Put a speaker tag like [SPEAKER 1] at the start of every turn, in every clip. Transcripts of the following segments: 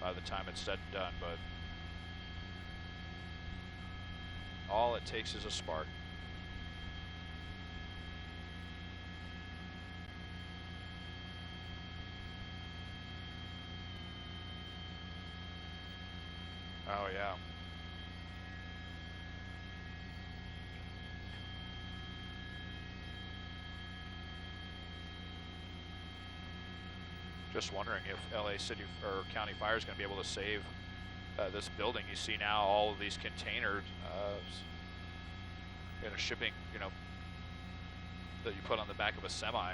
[SPEAKER 1] by the time it's said and done, but all it takes is a spark. Oh, yeah. Just wondering if LA City or County Fire is going to be able to save this building. You see now all of these containers, shipping, that you put on the back of a semi.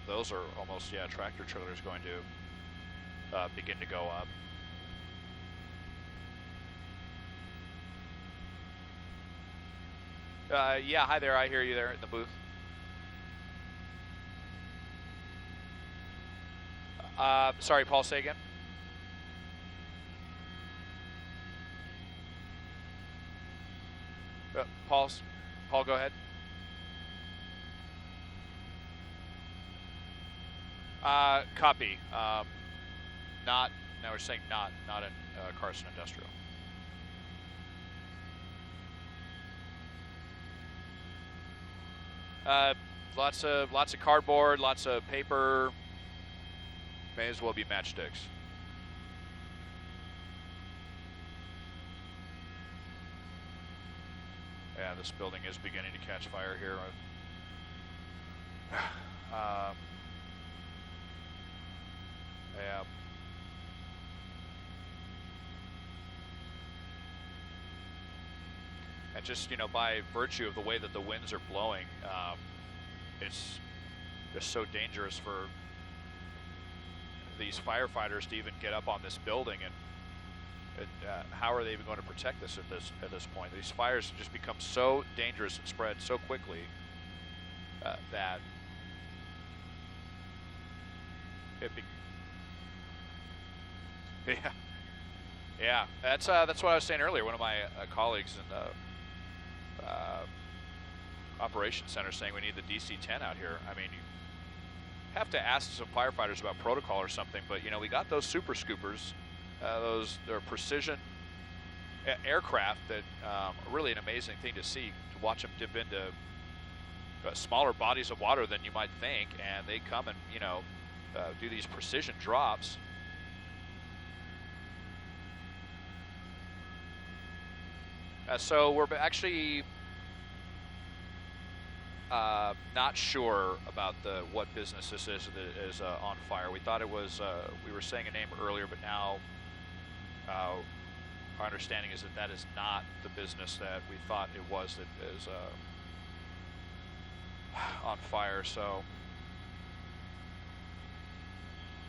[SPEAKER 1] Those are almost, tractor trailers going to begin to go up. Yeah, hi there. I hear you there in the booth. Sorry, Paul, say again. Paul, go ahead. Copy. Now we're saying not in Carson Industrial. Lots of cardboard, lots of paper. May as well be matchsticks. Yeah, this building is beginning to catch fire here. Yeah. And just, by virtue of the way that the winds are blowing, it's just so dangerous for these firefighters to even get up on this building, and how are they even going to protect this at this point? These fires just become so dangerous and spread so quickly that yeah. That's what I was saying earlier. One of my colleagues in the operations center saying we need the DC-10 out here. I mean, you have to ask some firefighters about protocol or something, but we got those super scoopers, they're precision aircraft that are really an amazing thing to see, to watch them dip into smaller bodies of water than you might think, and they come and do these precision drops. So we're actually not sure about what business this is that is on fire. We thought it was, we were saying a name earlier, but now our understanding is that is not the business that we thought it was that is on fire. So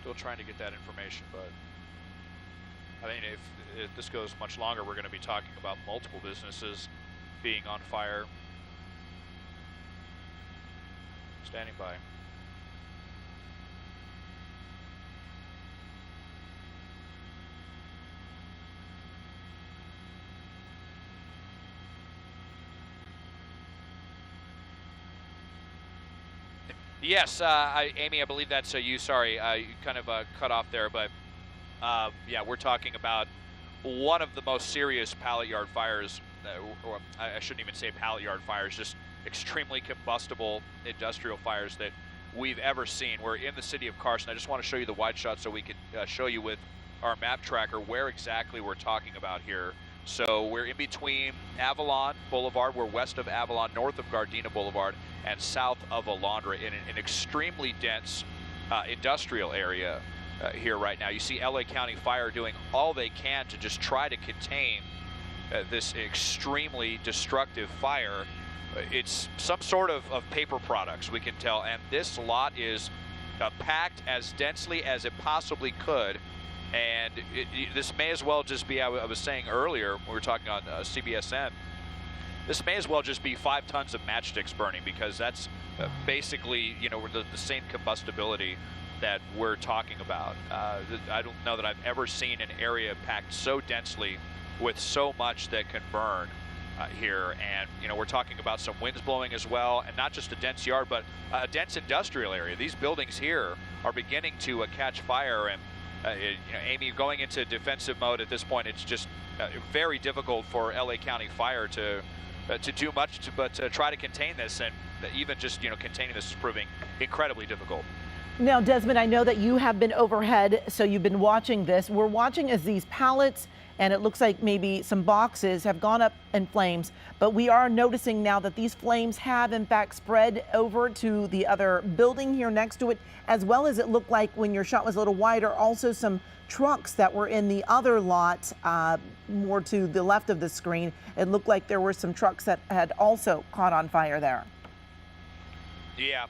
[SPEAKER 1] still trying to get that information, but I mean, if this goes much longer, we're going to be talking about multiple businesses being on fire. Standing by. Yes, Amy, I believe that's you. Sorry, you kind of cut off there, but yeah, we're talking about one of the most serious pallet yard fires, or I shouldn't even say pallet yard fires, just extremely combustible industrial fires that we've ever seen. We're in the city of Carson. I just want to show you the wide shot so we can show you with our map tracker where exactly we're talking about here. So we're in between Avalon Boulevard. We're west of Avalon, north of Gardena Boulevard, and south of Alondra in an extremely dense industrial area here right now. You see LA County Fire doing all they can to just try to contain this extremely destructive fire. It's some sort of paper products, we can tell, and this lot is packed as densely as it possibly could. And this may as well just be, I was saying earlier, when we were talking on CBSN, this may as well just be 5 tons of matchsticks burning, because that's basically, the same combustibility that we're talking about. I don't know that I've ever seen an area packed so densely with so much that can burn here. And, we're talking about some winds blowing as well, and not just a dense yard, but a dense industrial area. These buildings here are beginning to catch fire, and Amy, going into defensive mode at this point, it's just very difficult for LA County Fire to do much, but to try to contain this, and even just containing this is proving incredibly difficult.
[SPEAKER 2] Now, Desmond, I know that you have been overhead, so you've been watching this. We're watching as these pallets, and it looks like maybe some boxes have gone up in flames, but we are noticing now that these flames have in fact spread over to the other building here next to it, as well as it looked like when your shot was a little wider, also some trucks that were in the other lot, more to the left of the screen. It looked like there were some trucks that had also caught on fire there.
[SPEAKER 1] Yeah,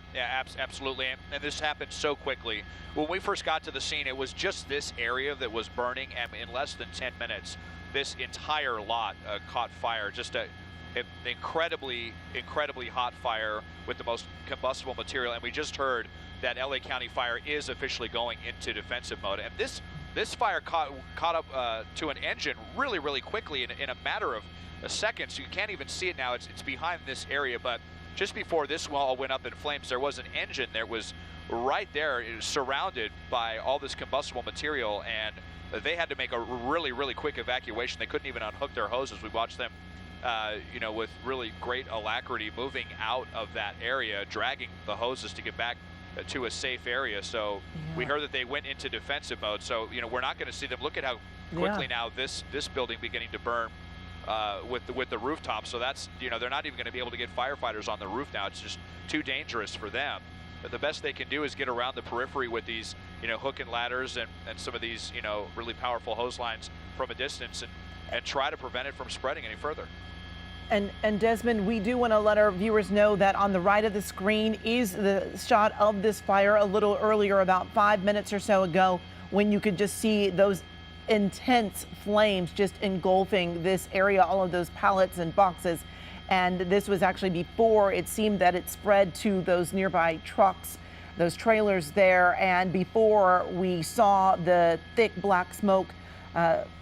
[SPEAKER 1] absolutely. And this happened so quickly. When we first got to the scene, it was just this area that was burning, and in less than 10 minutes, this entire lot caught fire. Just an incredibly hot fire with the most combustible material. And we just heard that LA County Fire is officially going into defensive mode. And this fire caught up to an engine really quickly in a matter of seconds. You can't even see it now. It's behind this area, but just before this wall went up in flames, there was an engine that was right there. It was surrounded by all this combustible material, and they had to make a really quick evacuation. They couldn't even unhook their hoses. We watched them, with really great alacrity moving out of that area, dragging the hoses to get back to a safe area. So we heard that they went into defensive mode. So we're not going to see them. Look at how quickly now this building beginning to burn. With the rooftop, so that's they're not even going to be able to get firefighters on the roof now. It's just too dangerous for them. But the best they can do is get around the periphery with these hook and ladders and some of these really powerful hose lines from a distance, and try to prevent it from spreading any further.
[SPEAKER 2] And Desmond, we do want to let our viewers know that on the right of the screen is the shot of this fire a little earlier, about 5 minutes or so ago, when you could just see those intense flames just engulfing this area, all of those pallets and boxes. And this was actually before it seemed that it spread to those nearby trucks, those trailers there, and before we saw the thick black smoke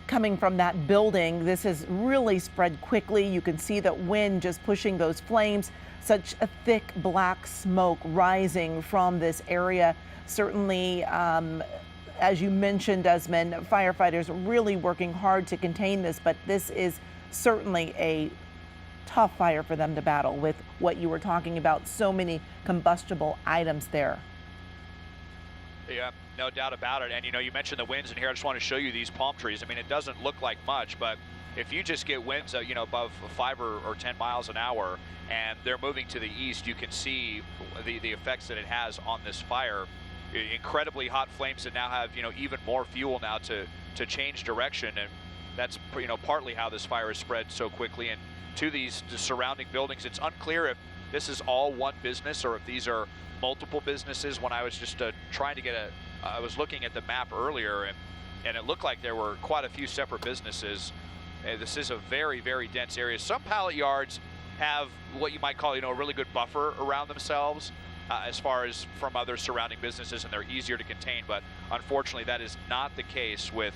[SPEAKER 2] coming from that building. This has really spread quickly. You can see that wind just pushing those flames, such a thick black smoke rising from this area. Certainly, as you mentioned, Desmond, firefighters really working hard to contain this, but this is certainly a tough fire for them to battle with what you were talking about, so many combustible items there.
[SPEAKER 1] Yeah, no doubt about it. And you mentioned the winds in here. I just want to show you these palm trees. I mean, it doesn't look like much, but if you just get winds above 5 or 10 miles an hour and they're moving to the east, you can see the effects that it has on this fire. Incredibly hot flames that now have even more fuel now to change direction, and that's partly how this fire has spread so quickly and to the surrounding buildings. It's unclear if this is all one business or if these are multiple businesses. When I was just trying to get I was looking at the map earlier, and it looked like there were quite a few separate businesses. This is a very dense area. Some pallet yards have what you might call a really good buffer around themselves. As far as from other surrounding businesses, and they're easier to contain, but unfortunately that is not the case with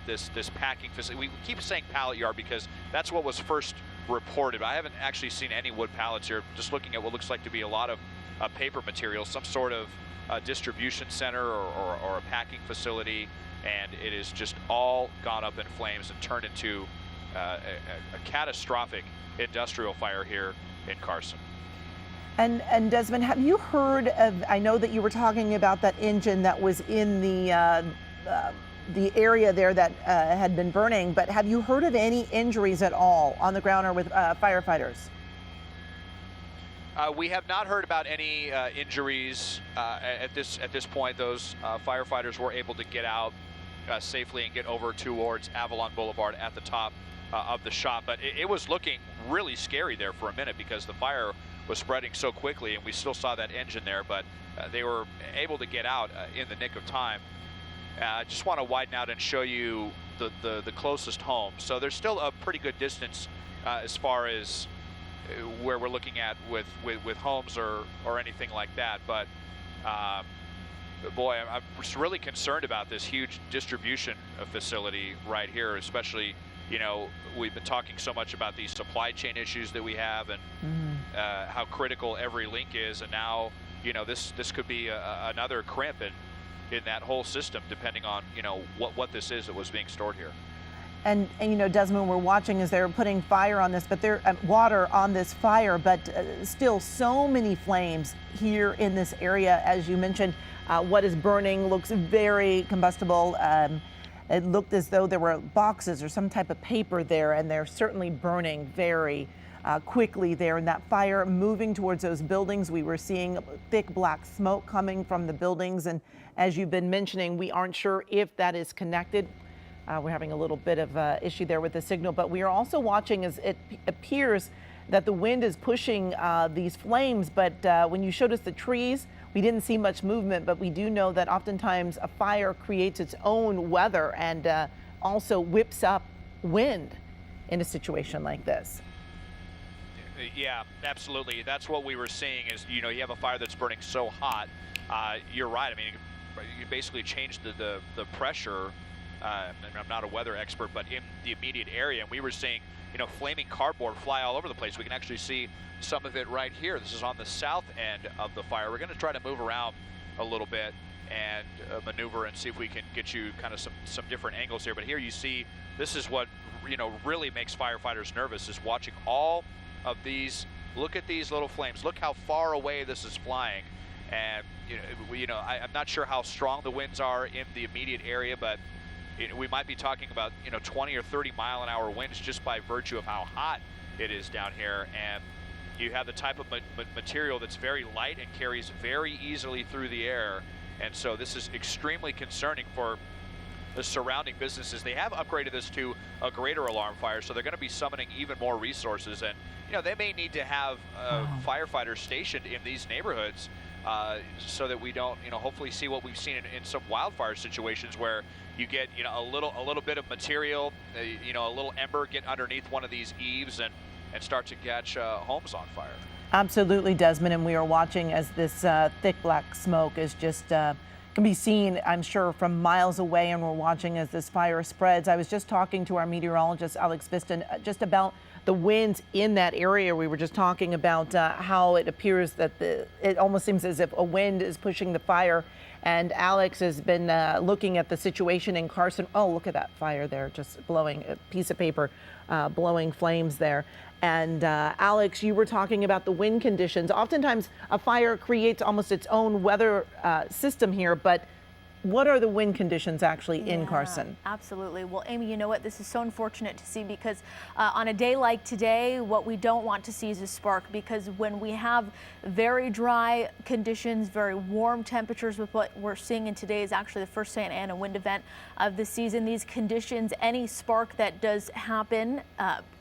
[SPEAKER 1] this packing facility. We keep saying pallet yard because that's what was first reported. I haven't actually seen any wood pallets here. Just looking at what looks like to be a lot of paper material, some sort of distribution center or a packing facility, and it is just all gone up in flames and turned into a catastrophic industrial fire here in Carson.
[SPEAKER 2] And Desmond, have you heard of, I know that you were talking about that engine that was in the area there that had been burning, but have you heard of any injuries at all on the ground or with firefighters?
[SPEAKER 1] We have not heard about any injuries at this point. Those firefighters were able to get out safely and get over towards Avalon Boulevard at the top of the shop, but it was looking really scary there for a minute because the fire was spreading so quickly, and we still saw that engine there, but they were able to get out in the nick of time. I just want to widen out and show you the closest home. So there's still a pretty good distance as far as where we're looking at with homes or anything like that, but boy, I'm just really concerned about this huge distribution facility right here, especially we've been talking so much about these supply chain issues that we have, and how critical every link is, and now this could be another crimp, and in that whole system, depending on, you know, what this is that was being stored here.
[SPEAKER 2] And you know, Desmond, we're watching as they're putting fire on this, but they're water on this fire, but still so many flames here in this area. As you mentioned, what is burning looks very combustible. It looked as though there were boxes or some type of paper there, and they're certainly burning very quickly there. And that fire moving towards those buildings, we were seeing thick black smoke coming from the buildings. And as you've been mentioning, we aren't sure if that is connected. We're having a little bit of issue there with the signal, but we are also watching as it appears that the wind is pushing these flames. But when you showed us the trees, we didn't see much movement, but we do know that oftentimes a fire creates its own weather and also whips up wind in a situation like this.
[SPEAKER 1] Yeah, absolutely. That's what we were seeing is, you know, you have a fire that's burning so hot. You're right. I mean, you basically change the pressure. And I'm not a weather expert, but in the immediate area, and we were seeing, you know, flaming cardboard fly all over the place. We can actually see some of it right here. This is on the south end of the fire. We're going to try to move around a little bit and maneuver and see if we can get you kind of some different angles here. But here you see, this is what, you know, really makes firefighters nervous, is watching all of these. Look at these little flames. Look how far away this is flying. And, you know, I'm not sure how strong the winds are in the immediate area, but we might be talking about, you know, 20 or 30 mile-an-hour winds just by virtue of how hot it is down here. And you have the type of material that's very light and carries very easily through the air. And so this is extremely concerning for the surrounding businesses. They have upgraded this to a greater alarm fire, so they're going to be summoning even more resources. And, you know, they may need to have firefighters stationed in these neighborhoods so that we don't, you know, hopefully see what we've seen in some wildfire situations where you get, you know, a little bit of material, you know, a little ember get underneath one of these eaves and start to catch homes on fire.
[SPEAKER 2] Absolutely, Desmond, and we are watching as this thick black smoke is just can be seen, I'm sure, from miles away, and we're watching as this fire spreads. I was just talking to our meteorologist, Alex Biston, just about the winds in that area. We were just talking about how it appears that it almost seems as if a wind is pushing the fire. And Alex has been looking at the situation in Carson. Oh, look at that fire there, just blowing a piece of paper, blowing flames there. And Alex, you were talking about the wind conditions. Oftentimes a fire creates almost its own weather system here, but what are the wind conditions actually in Carson?
[SPEAKER 3] Absolutely. Well, Amy, you know what? This is so unfortunate to see because on a day like today, what we don't want to see is a spark, because when we have very dry conditions, very warm temperatures, with what we're seeing in today is actually the first Santa Ana wind event of the season. These conditions, any spark that does happen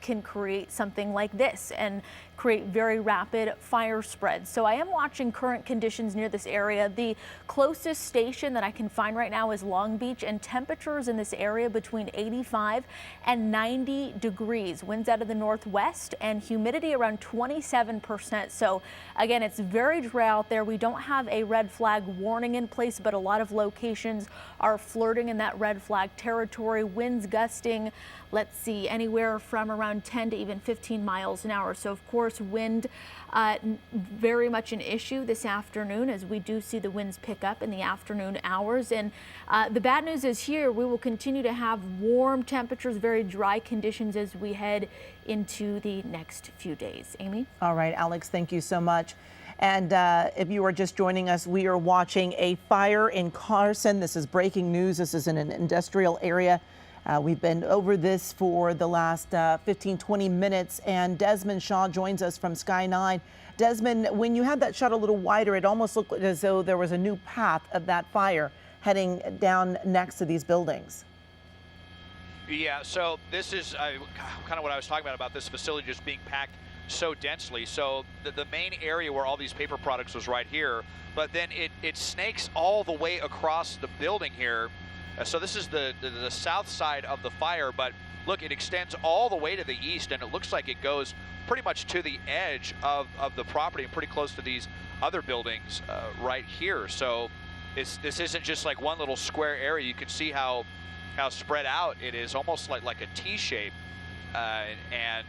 [SPEAKER 3] can create something like this and create very rapid fire spreads. So I am watching current conditions near this area. The closest station that I can find right now is Long Beach, and temperatures in this area between 85 and 90 degrees. Winds out of the northwest and humidity around 27%. So again, it's very dry out there. We don't have a red flag warning in place, but a lot of locations are flirting in that red flag territory. Winds gusting, let's see, anywhere from around 10 to even 15 miles an hour. So of course, wind very much an issue this afternoon, as we do see the winds pick up in the afternoon hours. And the bad news is here we will continue to have warm temperatures, very dry conditions as we head into the next few days. Amy? All
[SPEAKER 2] right, Alex, thank you so much. And if you are just joining us, we are watching a fire in Carson. This is breaking news. This is in an industrial area. We've been over this for the last 15, 20 minutes, and Desmond Shaw joins us from Sky 9. Desmond, when you had that shot a little wider, it almost looked as though there was a new path of that fire heading down next to these buildings.
[SPEAKER 1] Yeah, so this is kind of what I was talking about this facility just being packed so densely. So the main area where all these paper products was right here, but then it snakes all the way across the building here. So this is the south side of the fire, but look, it extends all the way to the east, and it looks like it goes pretty much to the edge of the property and pretty close to these other buildings right here. So this isn't just like one little square area. You can see how spread out it is, almost like a T shape, and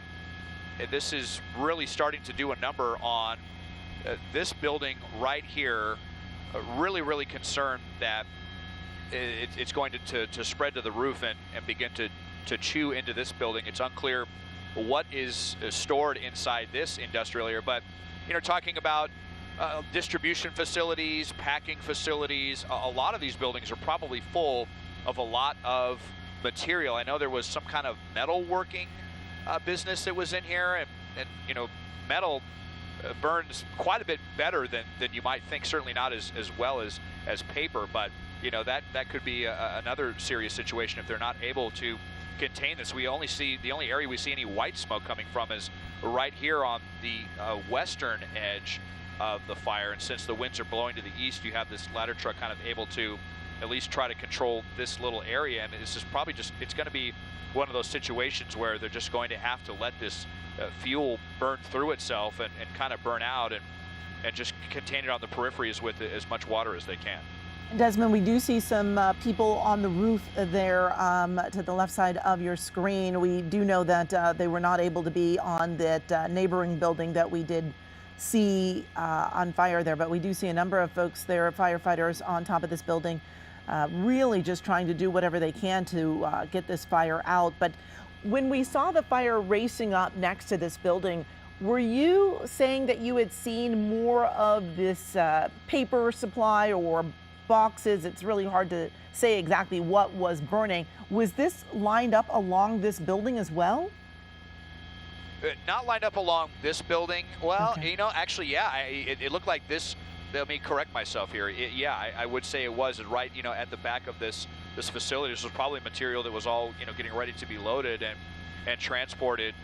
[SPEAKER 1] this is really starting to do a number on this building right here. Really concerned that it's going to spread to the roof and begin to chew into this building. It's unclear what is stored inside this industrial area, but talking about distribution facilities, packing facilities, a lot of these buildings are probably full of a lot of material. I know there was some kind of metal working business that was in here, and metal burns quite a bit better than you might think. Certainly not as well as paper, but that could be another serious situation if they're not able to contain this. The only area we see any white smoke coming from is right here on the western edge of the fire, and since the winds are blowing to the east, you have this ladder truck kind of able to at least try to control this little area. And this is probably it's going to be one of those situations where they're just going to have to let this fuel burn through itself and kind of burn out and just contain it on the peripheries with as much water as they can.
[SPEAKER 2] Desmond, we do see some people on the roof there to the left side of your screen. We do know that they were not able to be on that neighboring building that we did see on fire there, but we do see a number of folks there, firefighters on top of this building, really just trying to do whatever they can to get this fire out. But when we saw the fire racing up next to this building, were you saying that you had seen more of this paper supply or boxes? It's really hard to say exactly what was burning. Was this lined up along this building as well?
[SPEAKER 1] Not lined up along this building. Well,
[SPEAKER 2] okay.
[SPEAKER 1] Actually, yeah, it looked like this. Let me correct myself here. I would say it was right, at the back of this facility. This was probably material that was all, getting ready to be loaded and transported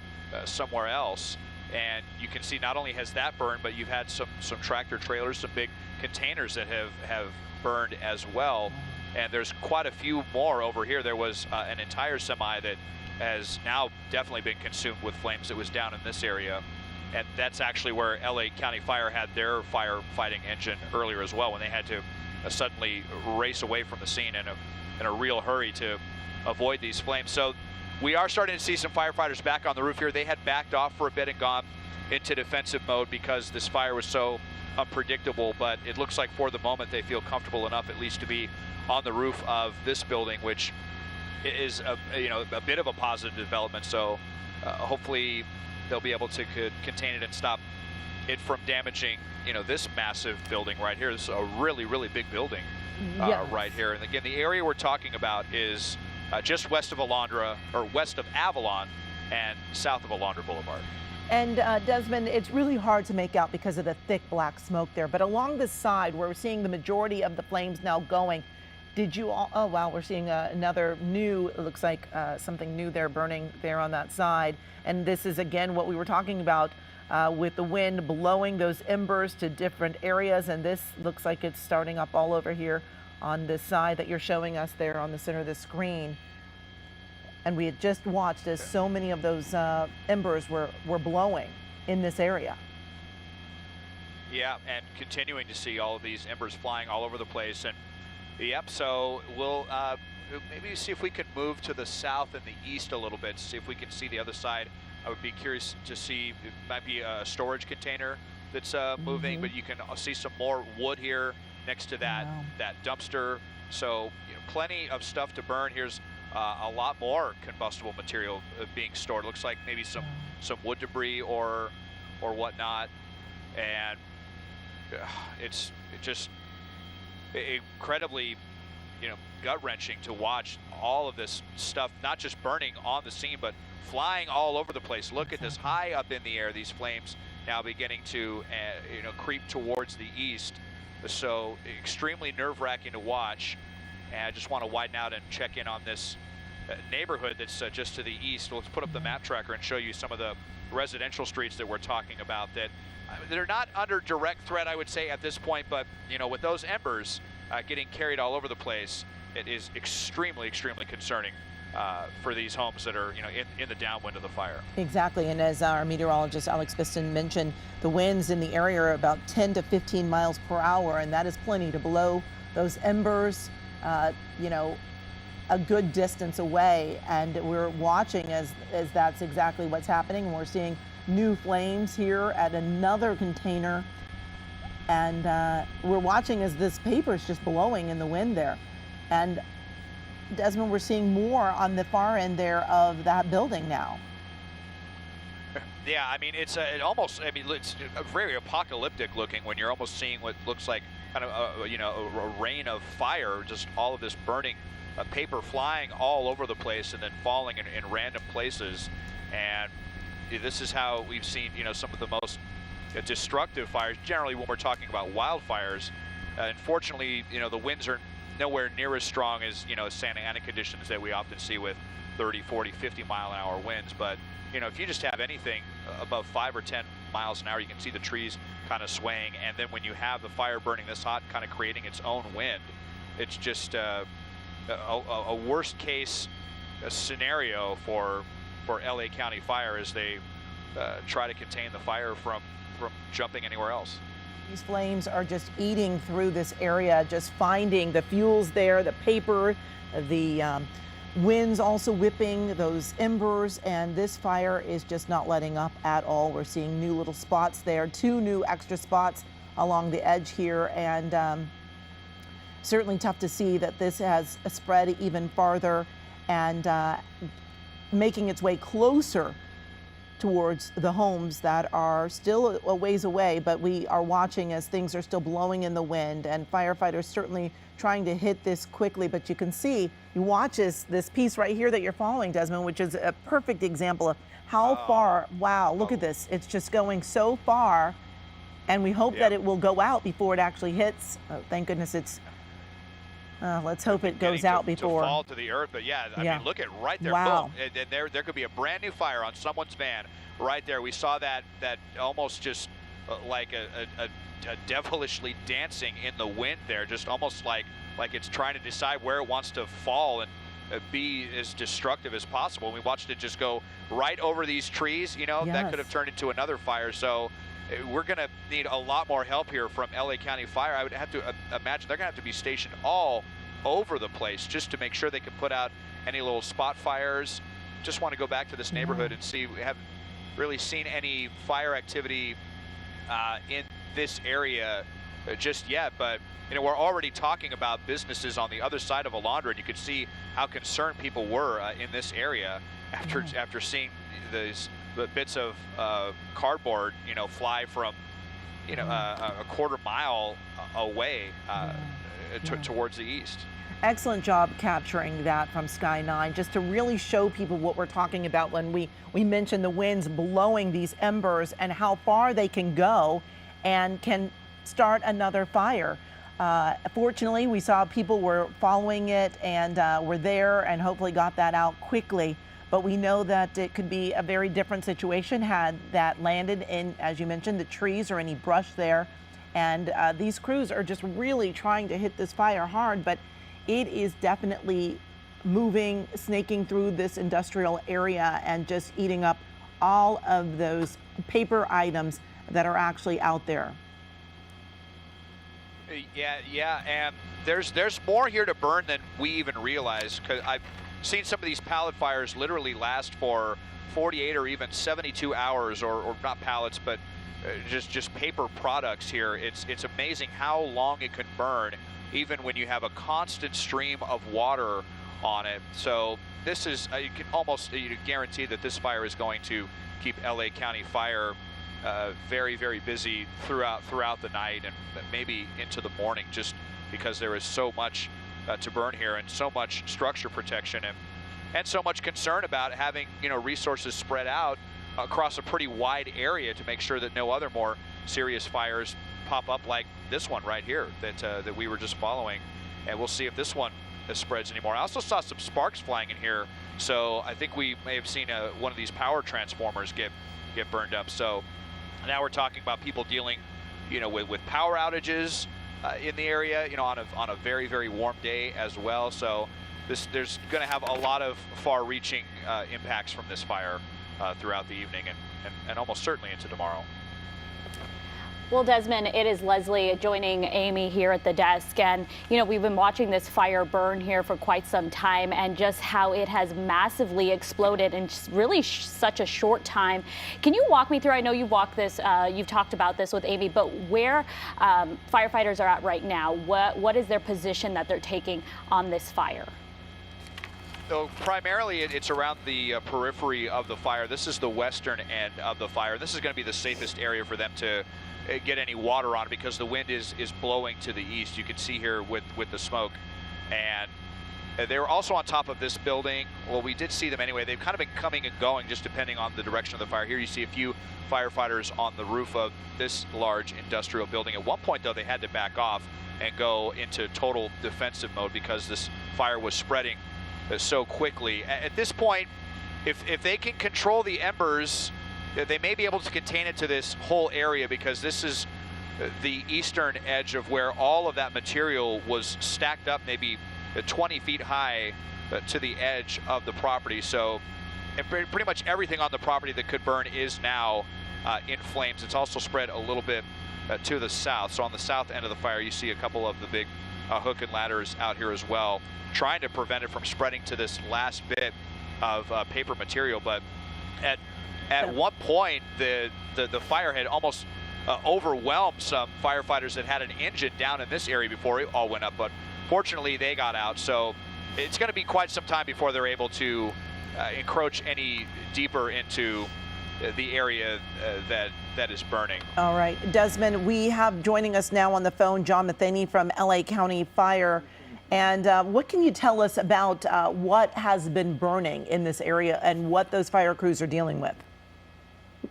[SPEAKER 1] somewhere else. And you can see not only has that burned, but you've had some tractor trailers, some big containers that have burned as well. And there's quite a few more over here. There was an entire semi that has now definitely been consumed with flames that was down in this area. And that's actually where LA County Fire had their firefighting engine earlier as well, when they had to suddenly race away from the scene in a real hurry to avoid these flames. So we are starting to see some firefighters back on the roof here. They had backed off for a bit and gone into defensive mode because this fire was so unpredictable, but it looks like for the moment they feel comfortable enough at least to be on the roof of this building, which is a bit of a positive development. So hopefully they'll be able to contain it and stop it from damaging this massive building right here. This is a really, really big building right here. And again, the area we're talking about is just west of Alondra, or west of Avalon and south of Alondra Boulevard.
[SPEAKER 2] And Desmond, it's really hard to make out because of the thick black smoke there, but along the side where we're seeing the majority of the flames now going, did you all, oh wow, we're seeing another new, it looks like something new there burning there on that side. And this is again what we were talking about with the wind blowing those embers to different areas. And this looks like it's starting up all over here on this side that you're showing us there on the center of the screen. And we had just watched as so many of those embers were blowing in this area.
[SPEAKER 1] Yeah, and continuing to see all of these embers flying all over the place. And yep, so we'll maybe see if we can move to the south and the east a little bit, see if we can see the other side. I would be curious to see, it might be a storage container that's moving, but you can see some more wood here next to that dumpster. So plenty of stuff to burn. Here's a lot more combustible material being stored. Looks like maybe some wood debris or whatnot. And it's just incredibly gut-wrenching to watch all of this stuff, not just burning on the scene, but flying all over the place. Look at this, high up in the air, these flames now beginning to creep towards the east. So extremely nerve-wracking to watch. And I just want to widen out and check in on this neighborhood that's just to the east. Let's put up the map tracker and show you some of the residential streets that we're talking about that they're not under direct threat, I would say, at this point, but with those embers getting carried all over the place, it is extremely, extremely concerning for these homes that are in the downwind of the fire.
[SPEAKER 2] Exactly, and as our meteorologist Alex Biston mentioned, the winds in the area are about 10 to 15 miles per hour, and that is plenty to blow those embers a good distance away. And we're watching as that's exactly what's happening. We're seeing new flames here at another container, and we're watching as this paper is just blowing in the wind there. And Desmond, we're seeing more on the far end there of that building now.
[SPEAKER 1] Yeah, I mean, it's very apocalyptic looking when you're almost seeing what looks like kind of a rain of fire, just all of this burning paper flying all over the place and then falling in random places. And this is how we've seen, some of the most destructive fires. Generally, when we're talking about wildfires, unfortunately, the winds are nowhere near as strong as, Santa Ana conditions that we often see with 30, 40, 50 mile an hour winds. But, if you just have anything above 5 or 10 miles an hour, you can see the trees kind of swaying. And then when you have the fire burning this hot, kind of creating its own wind, it's just a worst case scenario for LA County Fire as they try to contain the fire from jumping anywhere else.
[SPEAKER 2] These flames are just eating through this area, just finding the fuels there, the paper, the winds also whipping those embers, and this fire is just not letting up at all. We're seeing new little spots there, 2 new extra spots along the edge here, and certainly tough to see that this has spread even farther and making its way closer towards the homes that are still a ways away, but we are watching as things are still blowing in the wind, and firefighters certainly trying to hit this quickly. But you can see, you watch this piece right here that you're following, Desmond, which is a perfect example of how far, wow, look at this. It's just going so far, and we hope that it will go out before it actually hits. Oh, thank goodness it's, let's hope it goes out before.
[SPEAKER 1] To fall to the earth, but yeah, I mean, look at right there.
[SPEAKER 2] Wow.
[SPEAKER 1] Boom. And there could be a brand new fire on someone's van right there. We saw that almost just like a devilishly dancing in the wind there, just almost like it's trying to decide where it wants to fall and be as destructive as possible. We watched it just go right over these trees, that could have turned into another fire. So we're going to need a lot more help here from LA County Fire. I would have to imagine they're going to have to be stationed all over the place just to make sure they can put out any little spot fires. Just want to go back to this neighborhood and see. We haven't really seen any fire activity in this area just yet, but we're already talking about businesses on the other side of Alondra, and you could see how concerned people were in this area after seeing these bits of cardboard, fly from, a quarter mile away towards the east.
[SPEAKER 2] Excellent job capturing that from Sky 9, just to really show people what we're talking about when we mention the winds blowing these embers and how far they can go and can start another fire. Fortunately, we saw people were following it and were there and hopefully got that out quickly. But we know that it could be a very different situation had that landed in, as you mentioned, the trees or any brush there. And these crews are just really trying to hit this fire hard, but it is definitely moving, snaking through this industrial area and just eating up all of those paper items that are actually out there.
[SPEAKER 1] Yeah, and there's more here to burn than we even realize, because I've seen some of these pallet fires literally last for 48 or even 72 hours, or not pallets, but just paper products here. It's amazing how long it can burn, even when you have a constant stream of water on it. So this is, you can almost guarantee that this fire is going to keep LA County Fire very, very busy throughout the night and maybe into the morning, just because there is so much to burn here and so much structure protection and so much concern about having resources spread out across a pretty wide area to make sure that no other more serious fires pop up like this one right here that we were just following. And we'll see if this one spreads anymore. I also saw some sparks flying in here, so I think we may have seen one of these power transformers get burned up. So now we're talking about people dealing with power outages in the area, on a very, very warm day as well. So there's going to have a lot of far-reaching impacts from this fire throughout the evening and almost certainly into tomorrow.
[SPEAKER 4] Well, Desmond, it is Leslie joining Amy here at the desk. And, we've been watching this fire burn here for quite some time, and just how it has massively exploded in really such a short time. Can you walk me through? I know you've talked about this with Amy, but where firefighters are at right now, what is their position that they're taking on this fire?
[SPEAKER 1] So primarily it's around the periphery of the fire. This is the western end of the fire. This is going to be the safest area for them to get any water on, because the wind is blowing to the east. You can see here with the smoke. And they were also on top of this building. Well, we did see them anyway. They've kind of been coming and going just depending on the direction of the fire. Here you see a few firefighters on the roof of this large industrial building. At one point, though, they had to back off and go into total defensive mode because this fire was spreading so quickly. At this point, if they can control the embers, they may be able to contain it to this whole area, because this is the eastern edge of where all of that material was stacked up, maybe 20 feet high to the edge of the property. So pretty much everything on the property that could burn is now in flames. It's also spread a little bit to the south. So on the south end of the fire, you see a couple of the big hook and ladders out here as well, trying to prevent it from spreading to this last bit of paper material. But at one point, the fire had almost overwhelmed some firefighters that had an engine down in this area before it all went up. But fortunately, they got out. So it's going to be quite some time before they're able to encroach any deeper into the area that is burning.
[SPEAKER 2] All right, Desmond, we have joining us now on the phone John Matheny from LA County Fire. And what can you tell us about what has been burning in this area and what those fire crews are dealing with?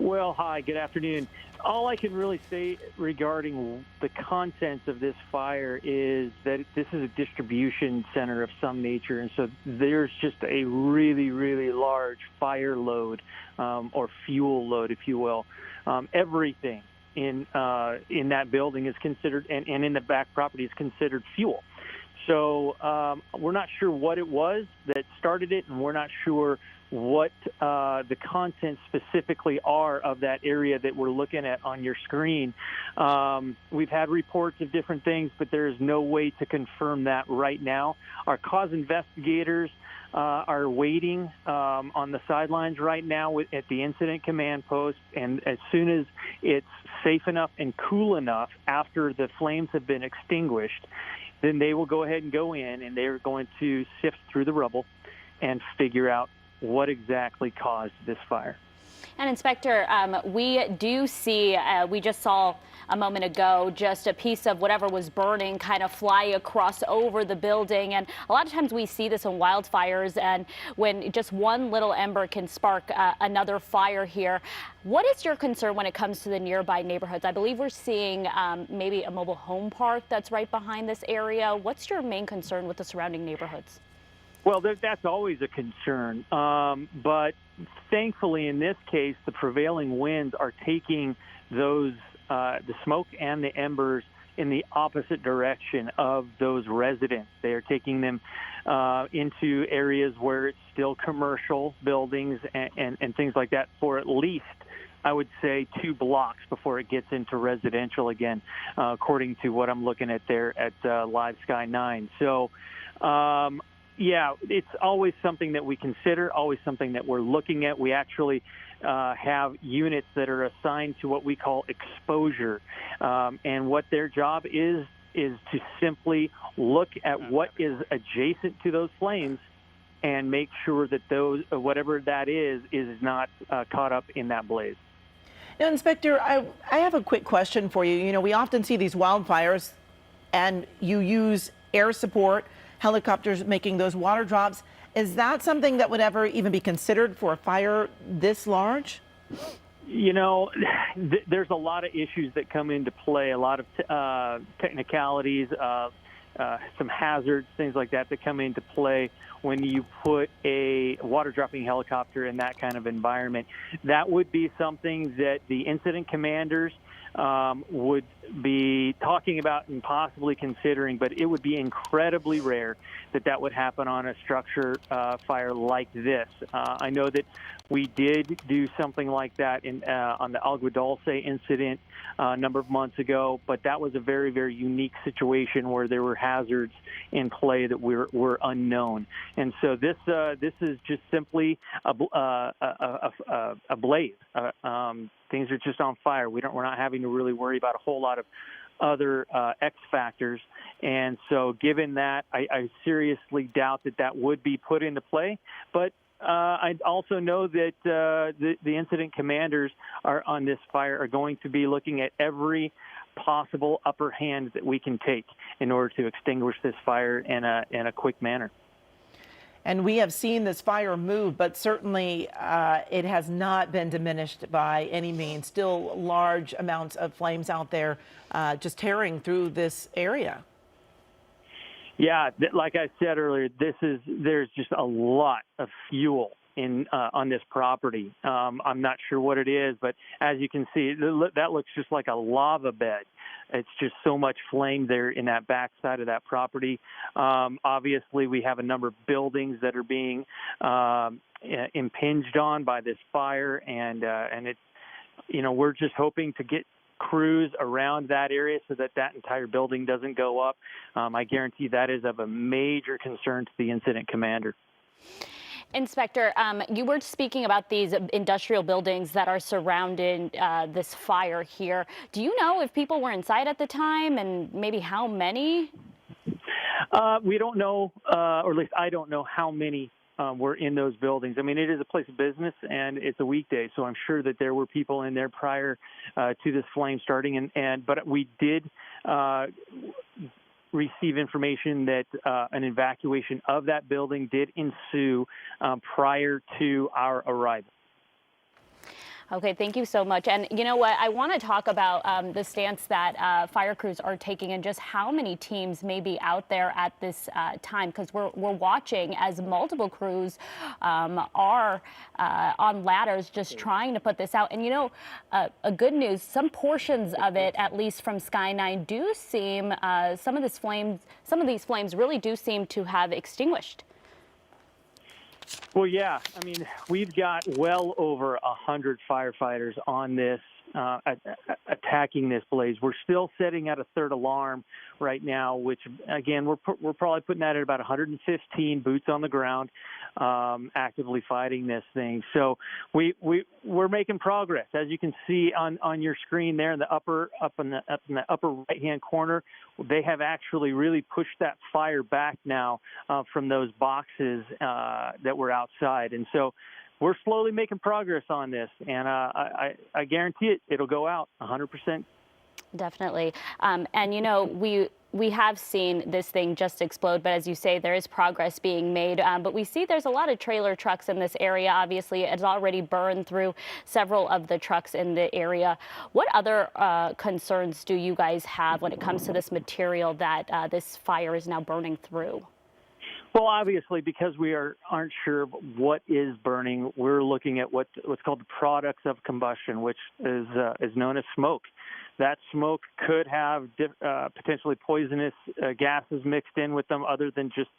[SPEAKER 5] Well, hi, good afternoon. All I can really say regarding the contents of this fire is that this is a distribution center of some nature, and so there's just a really, really large fire load, or fuel load, if you will. Everything in that building is considered, and in the back property is considered fuel. So we're not sure what it was that started it, and we're not sure what the contents specifically are of that area that we're looking at on your screen. We've had reports of different things, but there is no way to confirm that right now. Our cause investigators are waiting on the sidelines right now at the incident command post, and as soon as it's safe enough and cool enough after the flames have been extinguished, then they will go ahead and go in, and they're going to sift through the rubble and figure out what exactly caused this fire.
[SPEAKER 4] And Inspector, we do see, we just saw a moment ago, just a piece of whatever was burning kind of fly across over the building. And a lot of times we see this in wildfires, and when just one little ember can spark another fire here. What is your concern when it comes to the nearby neighborhoods? I believe we're seeing maybe a mobile home park that's right behind this area. What's your main concern with the surrounding neighborhoods?
[SPEAKER 5] Well, that's always a concern. But thankfully, in this case, the prevailing winds are taking those the smoke and the embers in the opposite direction of those residents. They are taking them into areas where it's still commercial buildings and things like that for at least, I would say, 2 blocks before it gets into residential again, according to what I'm looking at there at Live Sky 9. So, yeah, it's always something that we consider, always something that we're looking at. We actually have units that are assigned to what we call exposure. And what their job is to simply look at what is adjacent to those flames and make sure that those, whatever that is not caught up in that blaze.
[SPEAKER 2] Now, Inspector, I have a quick question for you. You know, we often see these wildfires and you use air support, helicopters making those water drops. Is that something that would ever even be considered for a fire this large?
[SPEAKER 5] You know, there's a lot of issues that come into play, a lot of technicalities, some hazards, things like that come into play when you put a water dropping helicopter in that kind of environment. That would be something that the incident commanders would be talking about and possibly considering, but it would be incredibly rare that would happen on a structure fire like this. I know that we did do something like that on the Agua Dulce incident a number of months ago, but that was a very, very unique situation where there were hazards in play that were unknown. And so this is just simply a blaze. Things are just on fire. We're not having to really worry about a whole lot of other X factors. And so given that, I seriously doubt that would be put into play. But I also know that the incident commanders on this fire are going to be looking at every possible upper hand that we can take in order to extinguish this fire in a quick manner.
[SPEAKER 2] And we have seen this fire move, but certainly it has not been diminished by any means. Still large amounts of flames out there just tearing through this area.
[SPEAKER 5] Yeah, like I said earlier, there's just a lot of fuel on this property. I'm not sure what it is, but as you can see, that looks just like a lava bed. It's just so much flame there in that backside of that property. Obviously, we have a number of buildings that are being impinged on by this fire, and it's, we're just hoping to get crews around that area so that entire building doesn't go up. I guarantee that is of a major concern to the incident commander.
[SPEAKER 4] Inspector, you were speaking about these industrial buildings that are surrounding this fire here. Do you know if people were inside at the time and maybe how many?
[SPEAKER 5] We don't know, or at least I don't know how many were in those buildings. I mean, it is a place of business and it's a weekday, so I'm sure that there were people in there prior to this flame starting. But we did receive information that an evacuation of that building did ensue prior to our arrival.
[SPEAKER 4] Okay, thank you so much. And you know what? I want to talk about the stance that fire crews are taking and just how many teams may be out there at this time, because we're watching as multiple crews are on ladders just trying to put this out. And a good news, some portions of it, at least from Sky 9, do seem some of these flames really do seem to have extinguished.
[SPEAKER 5] Well, yeah. I mean, we've got well over 100 firefighters on this, attacking this blaze. We're still setting at a third alarm right now, which, again, we're probably putting that at about 115 boots on the ground, actively fighting this thing. So we're making progress, as you can see on your screen there in the upper right-hand corner. They have actually really pushed that fire back now from those boxes that were outside, and so we're slowly making progress on this, and I guarantee it'll go out 100%.
[SPEAKER 4] Definitely. And we have seen this thing just explode, but as you say, there is progress being made. But we see there's a lot of trailer trucks in this area. Obviously, it's already burned through several of the trucks in the area. What other concerns do you guys have when it comes to this material that this fire is now burning through?
[SPEAKER 5] Well, obviously, because we aren't sure what is burning, we're looking at what's called the products of combustion, which is known as smoke. That smoke could have potentially poisonous gases mixed in with them, other than just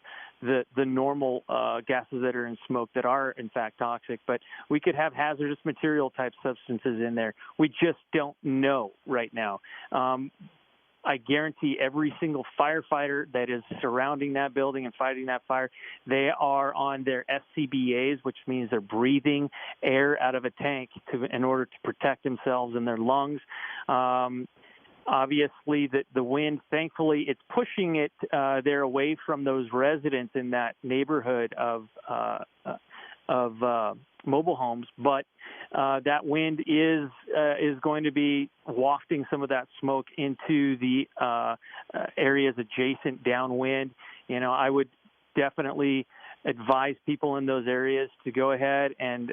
[SPEAKER 5] the normal gases that are in smoke that are, in fact, toxic. But we could have hazardous material type substances in there. We just don't know right now. I guarantee every single firefighter that is surrounding that building and fighting that fire, they are on their SCBAs, which means they're breathing air out of a tank in order to protect themselves and their lungs. Obviously, the wind, thankfully, it's pushing it there away from those residents in that neighborhood of mobile homes, but that wind is going to be wafting some of that smoke into the areas adjacent downwind. I would definitely advise people in those areas to go ahead and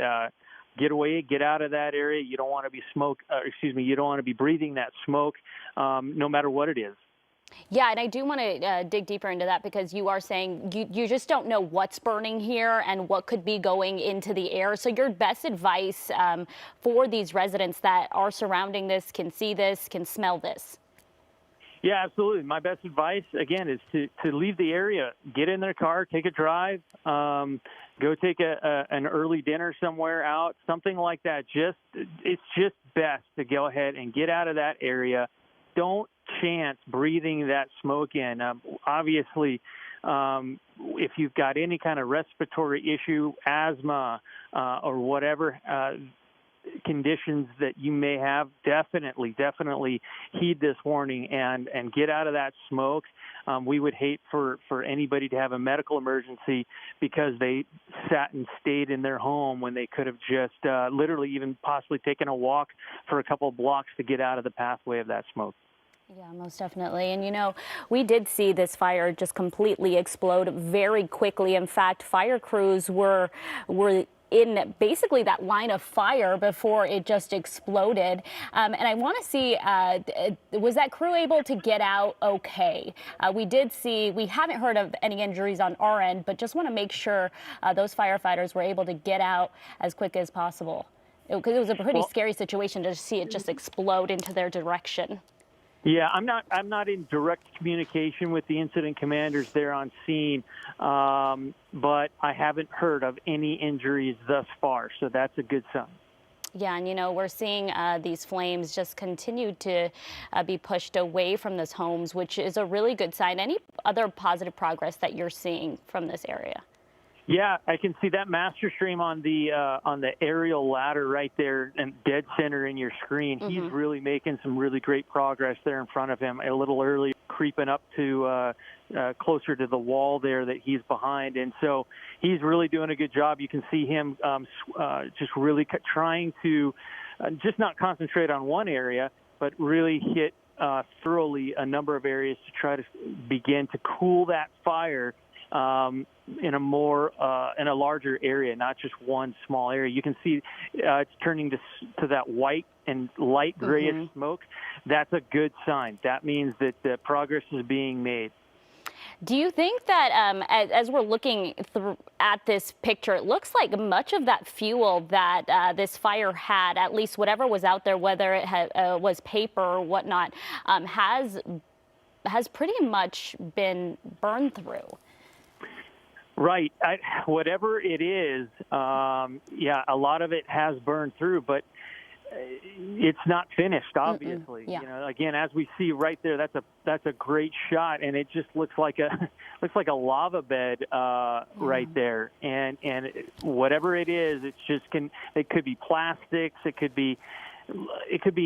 [SPEAKER 5] get out of that area. You don't want to be you don't want to be breathing that smoke, no matter what it is.
[SPEAKER 4] Yeah, and I do want to dig deeper into that, because you are saying you just don't know what's burning here and what could be going into the air. So your best advice for these residents that are surrounding this, can see this, can smell this?
[SPEAKER 5] Yeah, absolutely. My best advice, again, is to leave the area, get in their car, take a drive, go take an early dinner somewhere out, something like that. It's just best to go ahead and get out of that area. Don't chance breathing that smoke in. Obviously, if you've got any kind of respiratory issue, asthma, or whatever conditions that you may have, definitely heed this warning and get out of that smoke. We would hate for anybody to have a medical emergency because they sat and stayed in their home when they could have just literally even possibly taken a walk for a couple of blocks to get out of the pathway of that smoke.
[SPEAKER 4] Yeah, most definitely. And we did see this fire just completely explode very quickly. In fact, fire crews were in basically that line of fire before it just exploded. And I want to see, was that crew able to get out okay? We haven't heard of any injuries on our end, but just want to make sure those firefighters were able to get out as quick as possible. Because it was a pretty scary situation to see it just explode into their direction.
[SPEAKER 5] Yeah, I'm not in direct communication with the incident commanders there on scene, but I haven't heard of any injuries thus far, so that's a good sign.
[SPEAKER 4] Yeah, and we're seeing these flames just continue to be pushed away from those homes, which is a really good sign. Any other positive progress that you're seeing from this area?
[SPEAKER 5] Yeah, I can see that master stream on the aerial ladder right there and dead center in your screen. Mm-hmm. He's really making some really great progress there in front of him. A little early, creeping up to closer to the wall there that he's behind, and so he's really doing a good job. You can see him just really trying to just not concentrate on one area, but really hit thoroughly a number of areas to try to begin to cool that fire in a larger area, not just one small area. You can see it's turning to that white and light grayish smoke. That's a good sign. That means that the progress is being made.
[SPEAKER 4] Do you think that as we're looking at this picture, it looks like much of that fuel that this fire had, at least whatever was out there, whether it was paper or whatnot, has pretty much been burned through?
[SPEAKER 5] Right. Whatever it is, a lot of it has burned through, but it's not finished, obviously.
[SPEAKER 4] Yeah.
[SPEAKER 5] Again, as we see right there, that's a great shot, and it just looks like a lava bed right there. And whatever it is, it could be plastics, it could be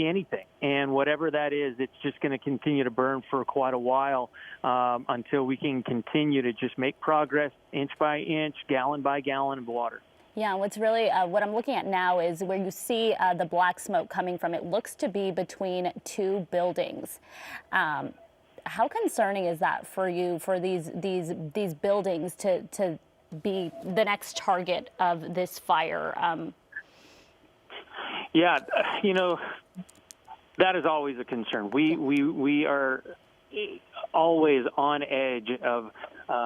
[SPEAKER 5] anything, and whatever that is, it's just going to continue to burn for quite a while until we can continue to just make progress inch by inch, gallon by gallon of water.
[SPEAKER 4] Yeah, what's really what I'm looking at now is where you see the black smoke coming from. It looks to be between two buildings. How concerning is that for you, for these buildings to be the next target of this fire?
[SPEAKER 5] Yeah, that is always a concern. We are always on edge of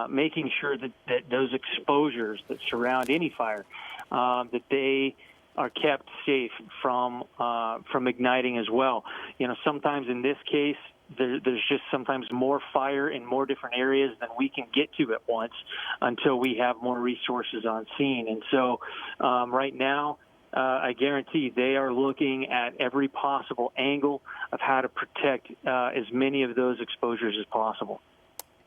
[SPEAKER 5] making sure that those exposures that surround any fire, that they are kept safe from igniting as well. Sometimes in this case, there's just sometimes more fire in more different areas than we can get to at once until we have more resources on scene. And so right now, I guarantee they are looking at every possible angle of how to protect as many of those exposures as possible.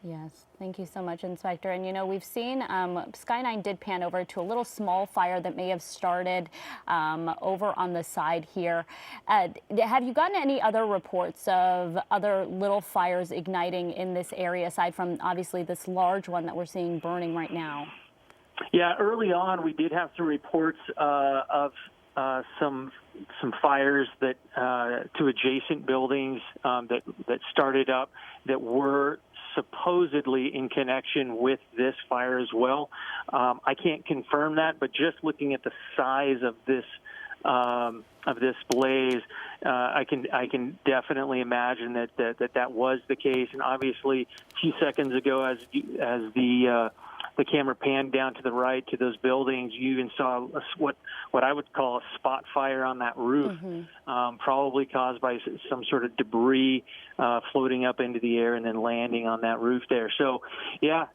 [SPEAKER 4] Yes, thank you so much, Inspector. And we've seen Sky9 did pan over to a little small fire that may have started over on the side here. Have you gotten any other reports of other little fires igniting in this area aside from obviously this large one that we're seeing burning right now?
[SPEAKER 5] Yeah, early on we did have some reports of some fires that to adjacent buildings that started up that were supposedly in connection with this fire as well. I can't confirm that, but just looking at the size of this blaze, I can definitely imagine that was the case. And obviously, a few seconds ago, as the the camera panned down to the right to those buildings, you even saw what I would call a spot fire on that roof, probably caused by some sort of debris floating up into the air and then landing on that roof there. So, yeah,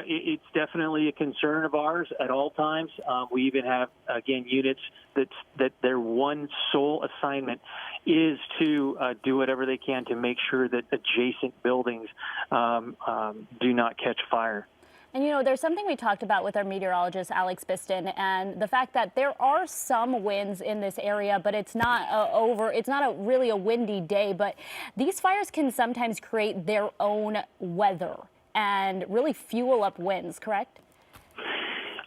[SPEAKER 5] it's definitely a concern of ours at all times. We even have, again, units that their one sole assignment is to do whatever they can to make sure that adjacent buildings do not catch fire.
[SPEAKER 4] And, you know, there's something we talked about with our meteorologist, Alex Biston, and the fact that there are some winds in this area, but it's not really a windy day. But these fires can sometimes create their own weather and really fuel up winds, correct?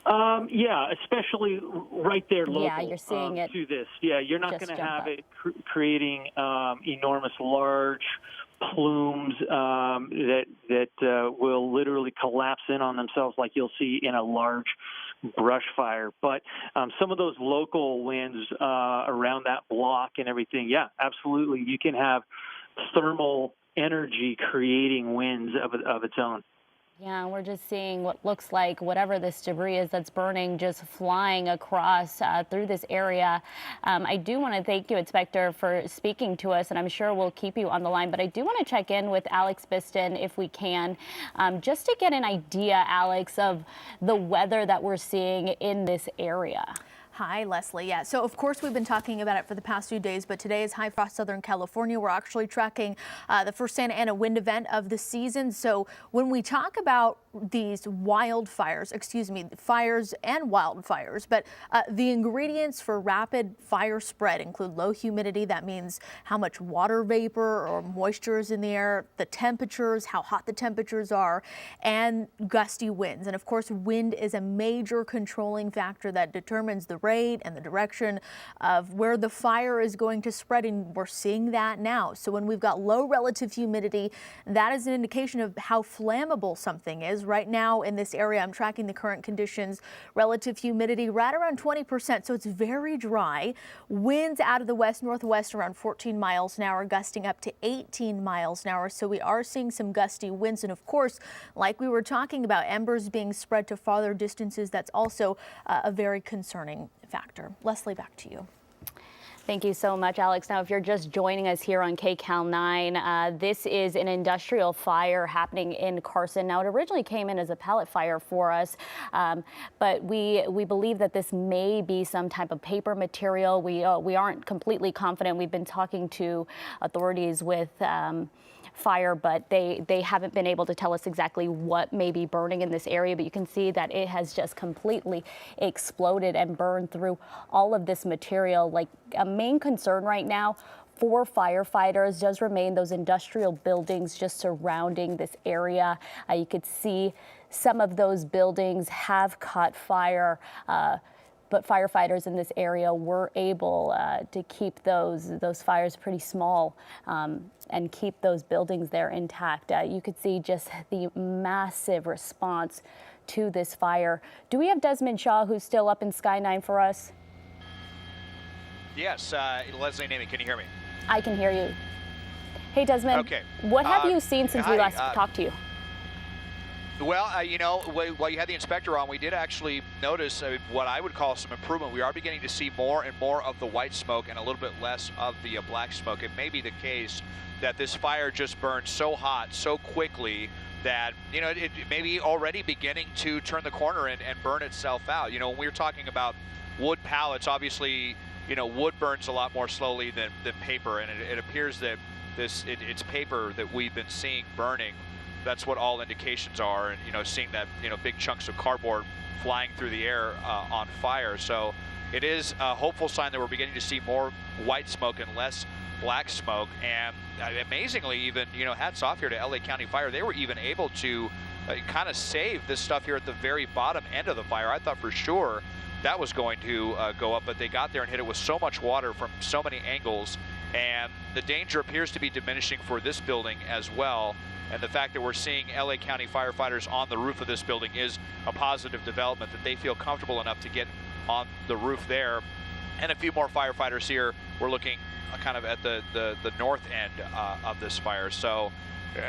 [SPEAKER 5] Yeah, especially right there local.
[SPEAKER 4] Yeah, you're seeing it
[SPEAKER 5] to this. Yeah, you're not going to have it creating enormous, large plumes that will literally collapse in on themselves like you'll see in a large brush fire. But some of those local winds around that block and everything, yeah, absolutely. You can have thermal energy creating winds of its own.
[SPEAKER 4] Yeah, we're just seeing what looks like whatever this debris is that's burning just flying across through this area. I do want to thank you, Inspector, for speaking to us, and I'm sure we'll keep you on the line. But I do want to check in with Alex Biston if we can, just to get an idea, Alex, of the weather that we're seeing in this area.
[SPEAKER 3] Hi, Leslie. Yeah, so of course we've been talking about it for the past few days, but today is high frost Southern California. We're actually tracking the first Santa Ana wind event of the season. So when we talk about these fires and wildfires, but the ingredients for rapid fire spread include low humidity. That means how much water vapor or moisture is in the air, the temperatures, how hot the temperatures are, and gusty winds. And of course, wind is a major controlling factor that determines the rate and the direction of where the fire is going to spread, and we're seeing that now. So when we've got low relative humidity, that is an indication of how flammable something is. Right now in this area, I'm tracking the current conditions, relative humidity right around 20%, so it's very dry. Winds out of the west-northwest around 14 miles an hour, gusting up to 18 miles an hour. So we are seeing some gusty winds, and of course, like we were talking about, embers being spread to farther distances. That's also a very concerning factor. Leslie, back to you.
[SPEAKER 4] Thank you so much, Alex. Now, if you're just joining us here on KCAL 9, this is an industrial fire happening in Carson. Now, it originally came in as a pellet fire for us, but we believe that this may be some type of paper material. We aren't completely confident. We've been talking to authorities with fire, but they haven't been able to tell us exactly what may be burning in this area. But you can see that it has just completely exploded and burned through all of this material. Like, a main concern right now for firefighters does remain those industrial buildings just surrounding this area. You could see some of those buildings have caught fire, but firefighters in this area were able to keep those fires pretty small and keep those buildings there intact. You could see just the massive response to this fire. Do we have Desmond Shaw, who's still up in Sky 9 for us?
[SPEAKER 1] Yes, Leslie and Amy, can you hear me?
[SPEAKER 4] I can hear you. Hey, Desmond.
[SPEAKER 1] Okay.
[SPEAKER 4] What have you seen since we last talked to you?
[SPEAKER 1] Well, you know, while you had the inspector on, we did actually notice what I would call some improvement. We are beginning to see more and more of the white smoke and a little bit less of the black smoke. It may be the case that this fire just burned so hot so quickly that, you know, it may be already beginning to turn the corner and burn itself out. You know, when we were talking about wood pallets, obviously, you know, wood burns a lot more slowly than paper, and it appears that it's paper that we've been seeing burning. That's what all indications are, and, you know, seeing that, you know, big chunks of cardboard flying through the air on fire. So it is a hopeful sign that we're beginning to see more white smoke and less black smoke. And amazingly, even, you know, hats off here to LA County Fire. They were even able to kind of save this stuff here at the very bottom end of the fire. I thought for sure that was going to go up, but they got there and hit it with so much water from so many angles. And the danger appears to be diminishing for this building as well. And the fact that we're seeing LA County firefighters on the roof of this building is a positive development, that they feel comfortable enough to get on the roof there. And a few more firefighters here. We're looking kind of at the north end of this fire. So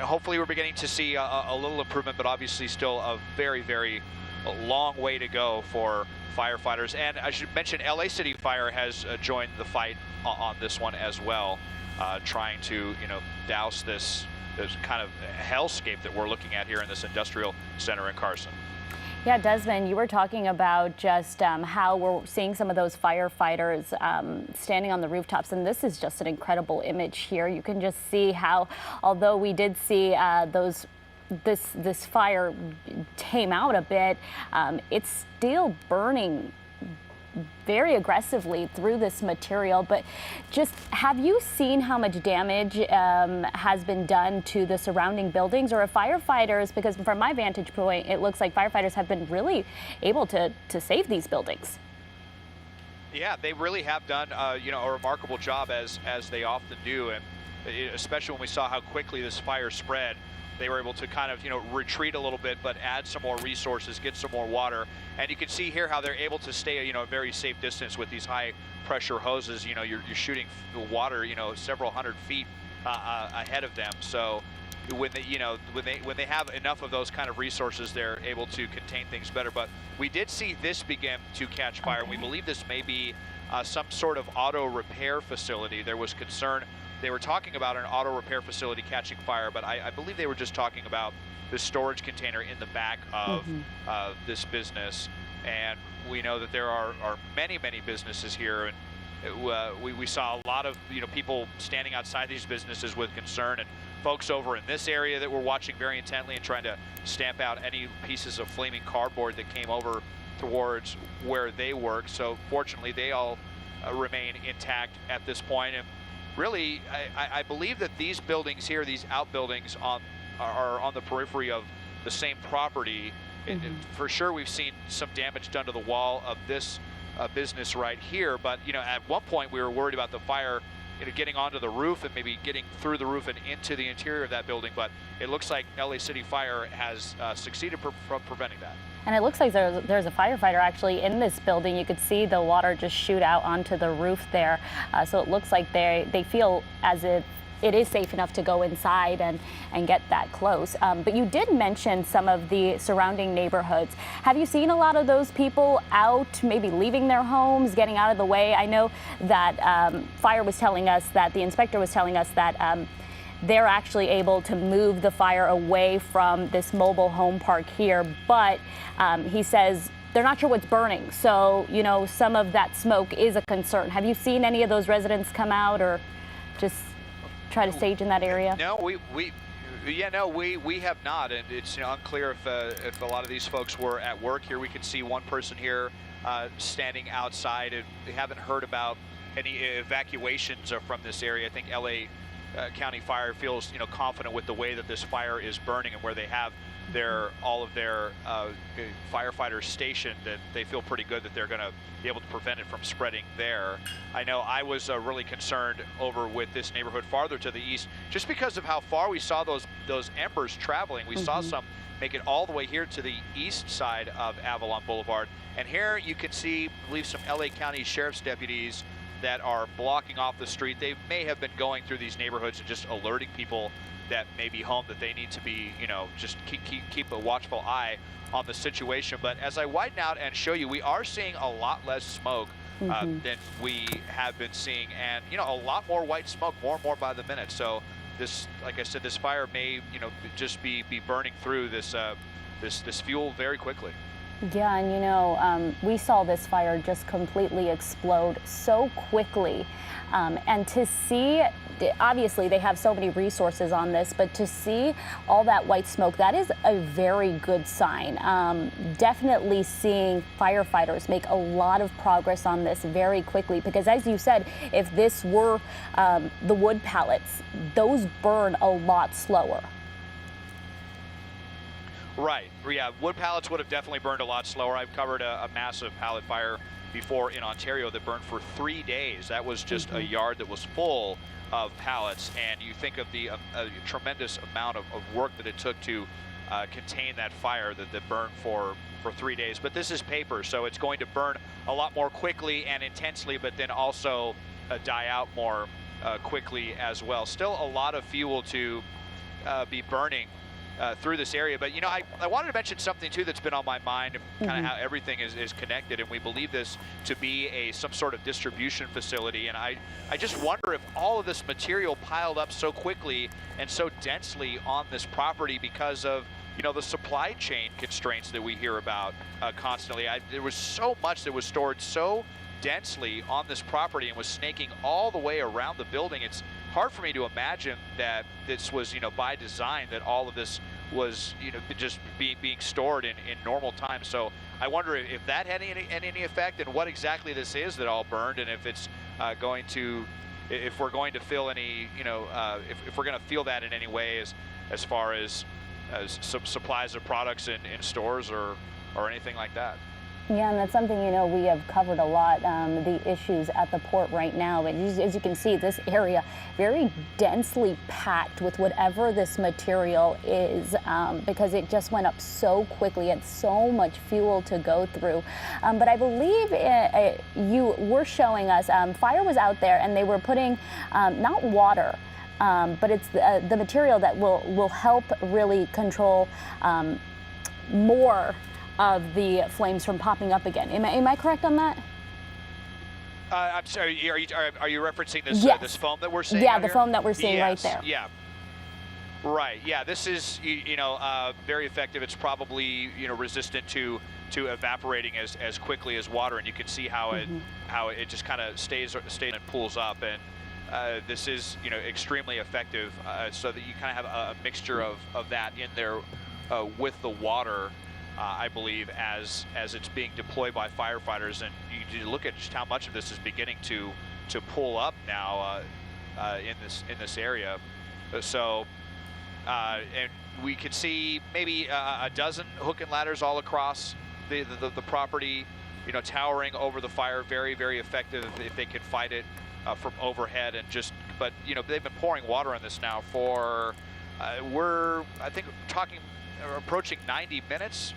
[SPEAKER 1] hopefully we're beginning to see a little improvement, but obviously still a very, very a long way to go for firefighters. And I should mention LA City Fire has joined the fight on this one as well, trying to, douse this kind of hellscape that we're looking at here in this industrial center in Carson.
[SPEAKER 4] Yeah, Desmond, you were talking about just how we're seeing some of those firefighters standing on the rooftops, and this is just an incredible image here. You can just see how, although we did see this fire tame out a bit, it's still burning very aggressively through this material. But just, have you seen how much damage has been done to the surrounding buildings, or if firefighters, because from my vantage point, it looks like firefighters have been really able to save these buildings?
[SPEAKER 1] Yeah, they really have done, a remarkable job, as they often do, and especially when we saw how quickly this fire spread. They were able to kind of, retreat a little bit, but add some more resources, get some more water. And you can see here how they're able to stay, a very safe distance with these high pressure hoses. You're shooting water, several hundred feet ahead of them. So when they have enough of those kind of resources, they're able to contain things better. But we did see this begin to catch fire. Okay. We believe this may be some sort of auto repair facility. There was concern. They were talking about an auto repair facility catching fire, but I believe they were just talking about the storage container in the back of this business. And we know that there are many businesses here, and we saw a lot of people standing outside these businesses with concern, and folks over in this area that were watching very intently and trying to stamp out any pieces of flaming cardboard that came over towards where they work. So fortunately, they all remain intact at this point. And really, I believe that these buildings here, these outbuildings are on the periphery of the same property. For sure, we've seen some damage done to the wall of this business right here. But, at one point we were worried about the fire getting onto the roof and maybe getting through the roof and into the interior of that building. But it looks like LA City Fire has succeeded from preventing that. And it looks like there's a firefighter actually in this building. You could see the water just shoot out onto the roof there. So it looks like they feel as if it is safe enough to go inside and get that close. But you did mention some of the surrounding neighborhoods. Have you seen a lot of those people out, maybe leaving their homes, getting out of the way? I know that fire was telling us that the inspector was telling us that they're actually able to move the fire away from this mobile home park here, but he says they're not sure what's burning. So, some of that smoke is a concern. Have you seen any of those residents come out or just try to stage in that area? No, we have not, and it's unclear if a lot of these folks were at work here. We can see one person here standing outside, and we haven't heard about any evacuations from this area. I think LA County Fire feels confident with the way that this fire is burning and where they have all of their firefighters stationed, that they feel pretty good that they're going to be able to prevent it from spreading there. I know I was really concerned over with this neighborhood farther to the east, just because of how far we saw those embers traveling. We saw some make it all the way here to the east side of Avalon Boulevard, and here you can see, I believe, some LA County Sheriff's deputies that are blocking off the street. They may have been going through these neighborhoods and just alerting people that may be home, that they need to be, just keep a watchful eye on the situation. But as I widen out and show you, we are seeing a lot less smoke than we have been seeing, and a lot more white smoke, more and more by the minute. So this, like I said, this fire may just be burning through this fuel very quickly.
[SPEAKER 4] Yeah, and we saw this fire just completely explode so quickly. And to see, obviously they have so many resources on this, but to see all that white smoke, that is a very good sign. Definitely seeing firefighters make a lot of progress on this very quickly, because as you said, if this were the wood pallets, those burn a lot slower.
[SPEAKER 1] Right, yeah, wood pallets would have definitely burned a lot slower. I've covered a massive pallet fire before in Ontario that burned for 3 days. That was just a yard that was full of pallets, and you think of the tremendous amount of work that it took to contain that fire that burned for 3 days. But this is paper, so it's going to burn a lot more quickly and intensely, but then also die out more quickly as well. Still a lot of fuel to be burning through this area. But, you know, I wanted to mention something, too, that's been on my mind, kind of how everything is connected. And we believe this to be some sort of distribution facility. And I just wonder if all of this material piled up so quickly and so densely on this property because of, you know, the supply chain constraints that we hear about constantly. There was so much that was stored so densely on this property and was snaking all the way around the building. It's hard for me to imagine that this was, you know, by design, that all of this was, you know, just being stored in normal time. So I wonder if that had any effect, and what exactly this is that all burned, and if it's going to, if we're going to feel any, you know, if we're going to feel that in any way as far as some supplies of products in stores or anything like that.
[SPEAKER 4] Yeah, and that's something, you know, we have covered a lot, the issues at the port right now. But as you can see, this area very densely packed with whatever this material is, because it just went up so quickly. It's so much fuel to go through. But I believe you were showing us, fire was out there and they were putting not water, but it's the material that will help really control more of the flames from popping up again. Am I correct on that?
[SPEAKER 1] I'm sorry. Are you referencing this this foam that we're seeing?
[SPEAKER 4] Yeah,
[SPEAKER 1] out
[SPEAKER 4] the
[SPEAKER 1] here?
[SPEAKER 4] foam that we're seeing right there.
[SPEAKER 1] Yeah. Right. Yeah. This is very effective. It's probably resistant to evaporating as quickly as water, and you can see how it just kind of stays and pools up. And this is extremely effective, so that you kind of have a mixture of that in there with the water. I believe as it's being deployed by firefighters, and you look at just how much of this is beginning to pull up now in this area. So and we could see maybe a dozen hook and ladders all across the property, towering over the fire. Very, very effective if they could fight it from overhead. And but they've been pouring water on this now for we're I think approaching 90 minutes.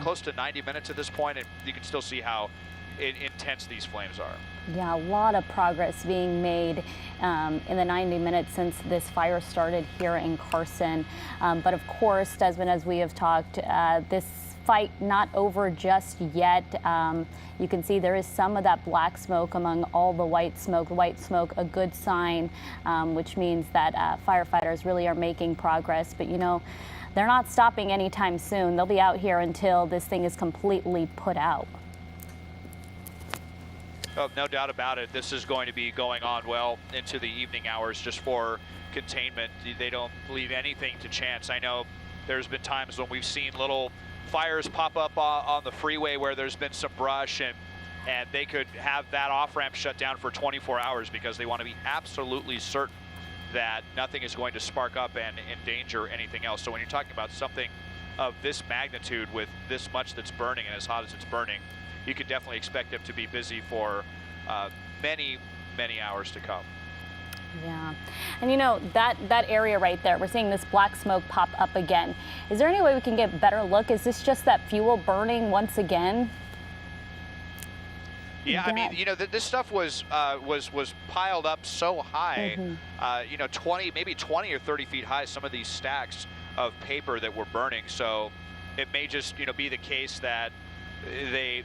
[SPEAKER 1] Close to 90 minutes at this point, and you can still see how intense these flames are.
[SPEAKER 4] Yeah, a lot of progress being made in the 90 minutes since this fire started here in Carson. But of course, Desmond, as we have talked, this fight not over just yet. You can see there is some of that black smoke among all the white smoke. White smoke, a good sign, which means that firefighters really are making progress. But they're not stopping anytime soon. They'll be out here until this thing is completely put out.
[SPEAKER 1] Oh, no doubt about it. This is going to be going on well into the evening hours just for containment. They don't leave anything to chance. I know there's been times when we've seen little fires pop up on the freeway where there's been some brush, and they could have that off-ramp shut down for 24 hours because they want to be absolutely certain that nothing is going to spark up and endanger anything else. So when you're talking about something of this magnitude with this much that's burning and as hot as it's burning, you can definitely expect them to be busy for many, many hours to come.
[SPEAKER 4] Yeah, and that area right there, we're seeing this black smoke pop up again. Is there any way we can get a better look? Is this just that fuel burning once again?
[SPEAKER 1] Yeah, I mean, this stuff was piled up so high, 20 or 30 feet high, some of these stacks of paper that were burning. So it may just, be the case that they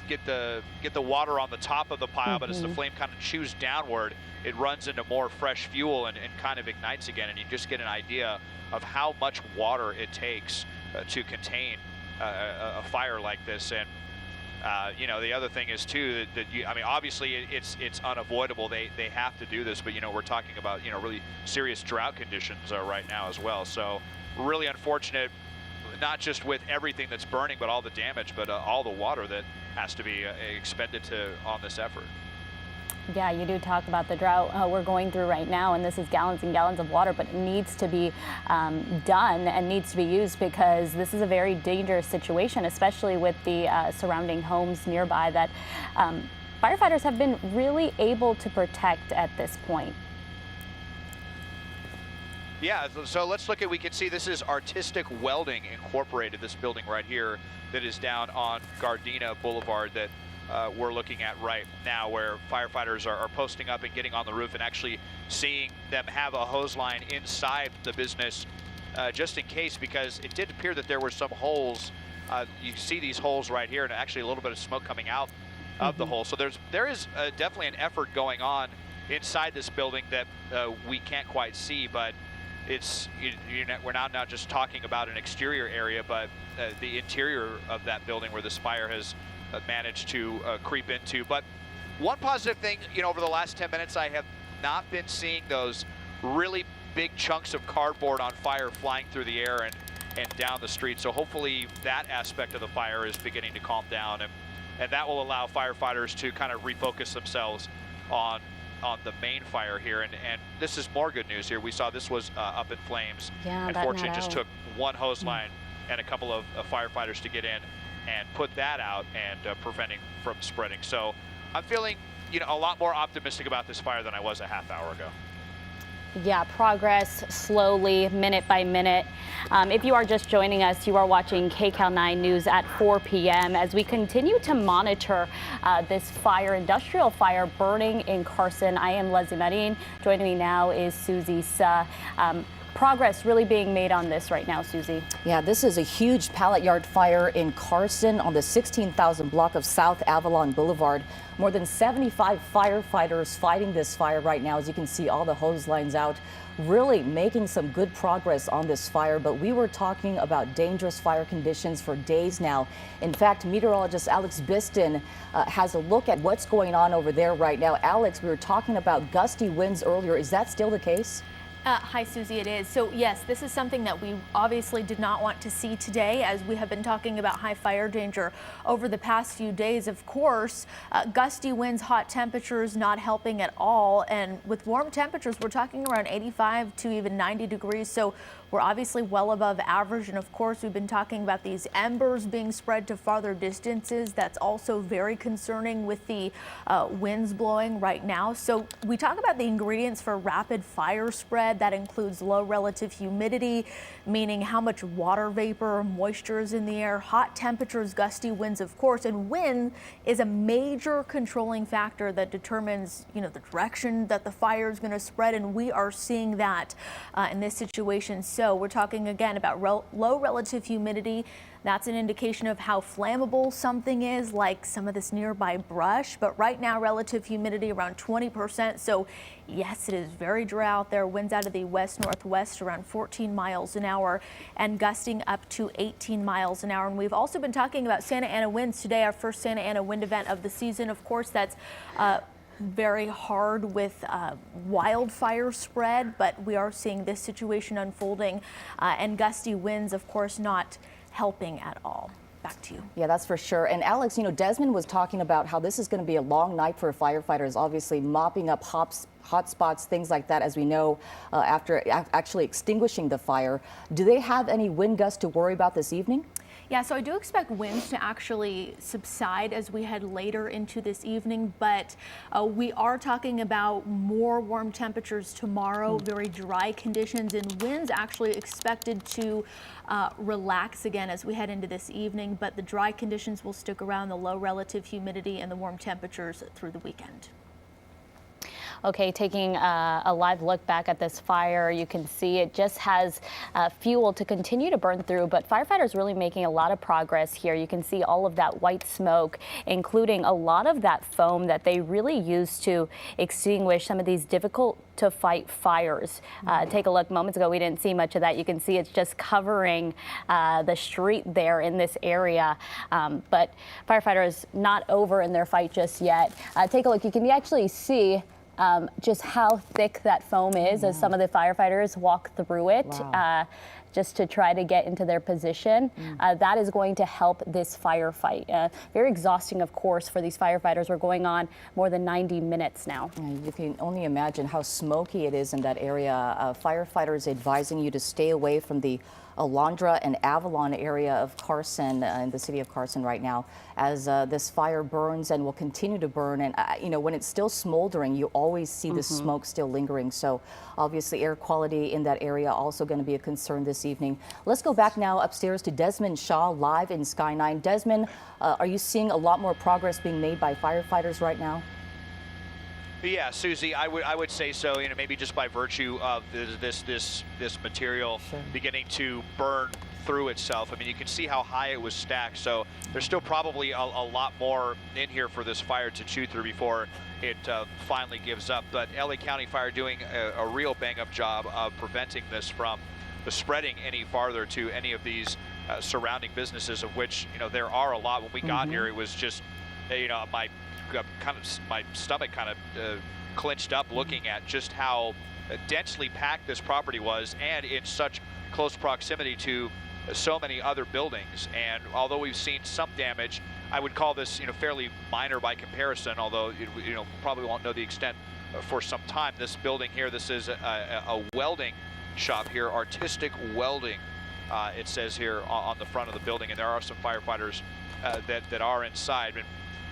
[SPEAKER 1] get the water on the top of the pile, but as the flame kind of chews downward, it runs into more fresh fuel and kind of ignites again. And you just get an idea of how much water it takes to contain a fire like this. And the other thing is too that obviously it's unavoidable. They have to do this, but we're talking about really serious drought conditions right now as well. So really unfortunate, not just with everything that's burning, but all the damage, but all the water that has to be expended on this effort.
[SPEAKER 4] Yeah, you do talk about the drought we're going through right now, and this is gallons and gallons of water, but it needs to be done and needs to be used because this is a very dangerous situation, especially with the surrounding homes nearby that firefighters have been really able to protect at this point.
[SPEAKER 1] Yeah, so let's look at, we can see this is Artistic Welding Incorporated, this building right here that is down on Gardena Boulevard that we're looking at right now, where firefighters are posting up and getting on the roof and actually seeing them have a hose line inside the business just in case, because it did appear that there were some holes. You see these holes right here, and actually a little bit of smoke coming out of the hole. So there is definitely an effort going on inside this building that we can't quite see, but it's we're not just talking about an exterior area, but the interior of that building where this fire has managed to creep into. But one positive thing, over the last 10 minutes, I have not been seeing those really big chunks of cardboard on fire flying through the air and down the street. So hopefully that aspect of the fire is beginning to calm down, and that will allow firefighters to kind of refocus themselves on the main fire here. And this is more good news here. We saw this was up in flames.
[SPEAKER 4] Yeah,
[SPEAKER 1] unfortunately, it just took one hose line and a couple of firefighters to get in and put that out and preventing from spreading. So I'm feeling a lot more optimistic about this fire than I was a half hour ago.
[SPEAKER 4] Yeah, progress slowly, minute by minute. If you are just joining us, you are watching KCAL 9 News at 4 p.m. as we continue to monitor this fire, industrial fire burning in Carson. I am Leslie Marin. Joining me now is Susie Suh. Progress really being made on this right now, Susie.
[SPEAKER 6] Yeah, this is a huge pallet yard fire in Carson on the 16,000 block of South Avalon Boulevard. More than 75 firefighters fighting this fire right now. As you can see, all the hose lines out, really making some good progress on this fire. But we were talking about dangerous fire conditions for days now. In fact, meteorologist Alex Biston has a look at what's going on over there right now. Alex, we were talking about gusty winds earlier. Is that still the case?
[SPEAKER 3] Hi, Susie, it is. So yes, this is something that we obviously did not want to see today, as we have been talking about high fire danger over the past few days. Of course, gusty winds, hot temperatures not helping at all. And with warm temperatures, we're talking around 85 to even 90 degrees. So we're obviously well above average. And of course, we've been talking about these embers being spread to farther distances. That's also very concerning with the winds blowing right now. So we talk about the ingredients for rapid fire spread. That includes low relative humidity, meaning how much water vapor or moisture is in the air, hot temperatures, gusty winds, of course, and wind is a major controlling factor that determines, the direction that the fire is going to spread, and we are seeing that in this situation. So we're talking again about low relative humidity. That's an indication of how flammable something is, like some of this nearby brush. But right now, relative humidity around 20%. So yes, it is very dry out there. Winds out of the west-northwest around 14 miles an hour and gusting up to 18 miles an hour. And we've also been talking about Santa Ana winds today, our first Santa Ana wind event of the season. Of course, that's very hard with wildfire spread, but we are seeing this situation unfolding and gusty winds, of course, not helping at all. Back to you.
[SPEAKER 6] Yeah, that's for sure. And Alex, Desmond was talking about how this is going to be a long night for firefighters, obviously mopping up hot spots, things like that, as we know, after actually extinguishing the fire. Do they have any wind gusts to worry about this evening?
[SPEAKER 3] Yeah, so I do expect winds to actually subside as we head later into this evening, but we are talking about more warm temperatures tomorrow, very dry conditions, and winds actually expected to relax again as we head into this evening, but the dry conditions will stick around, the low relative humidity and the warm temperatures through the weekend.
[SPEAKER 4] Okay, taking a live look back at this fire, you can see it just has fuel to continue to burn through, but firefighters really making a lot of progress here. You can see all of that white smoke, including a lot of that foam that they really use to extinguish some of these difficult to fight fires. Take a look. Moments ago, we didn't see much of that. You can see it's just covering the street there in this area. But firefighters not over in their fight just yet. Take a look. You can actually see just how thick that foam is as some of the firefighters walk through it. Wow. Just to try to get into their position. That is going to help this firefight. Very exhausting, of course, for these firefighters. We're going on more than 90 minutes now.
[SPEAKER 6] You can only imagine how smoky it is in that area. Firefighters advising you to stay away from the Alondra and Avalon area of Carson, in the city of Carson right now, as this fire burns and will continue to burn. And, when it's still smoldering, you always see the smoke still lingering. So obviously air quality in that area also going to be a concern this evening. Let's go back now upstairs to Desmond Shaw live in Sky 9. Desmond, are you seeing a lot more progress being made by firefighters right now?
[SPEAKER 1] Yeah, Susie, I would say so. You know, maybe just by virtue of this material beginning to burn through itself. I mean, you can see how high it was stacked. So there's still probably a lot more in here for this fire to chew through before it finally gives up. But LA County Fire doing a real bang-up job of preventing this from spreading any farther to any of these surrounding businesses, of which, you know, there are a lot. When we got here, it was just, you know, my stomach kind of clinched up looking at just how densely packed this property was, and in such close proximity to so many other buildings. And although we've seen some damage, I would call this, you know, fairly minor by comparison, although, you know, probably won't know the extent for some time. This building here, this is a welding shop here, artistic welding, it says here on the front of the building, and there are some firefighters that are inside. And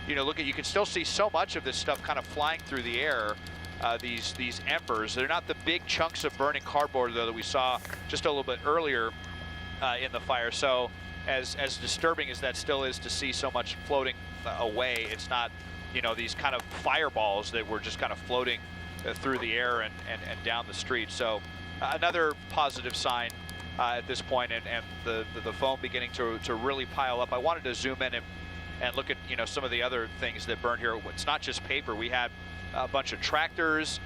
[SPEAKER 1] you know, you can still see so much of this stuff kind of flying through the air. These embers, they're not the big chunks of burning cardboard though that we saw just a little bit earlier in the fire. So as disturbing as that still is to see so much floating away, it's not, you know, these kind of fireballs that were just kind of floating through the air and down the street. So another positive sign at this point, and the foam beginning to really pile up. I wanted to zoom in and look at, you know, some of the other things that burned here. It's not just paper. We had a bunch of tractors.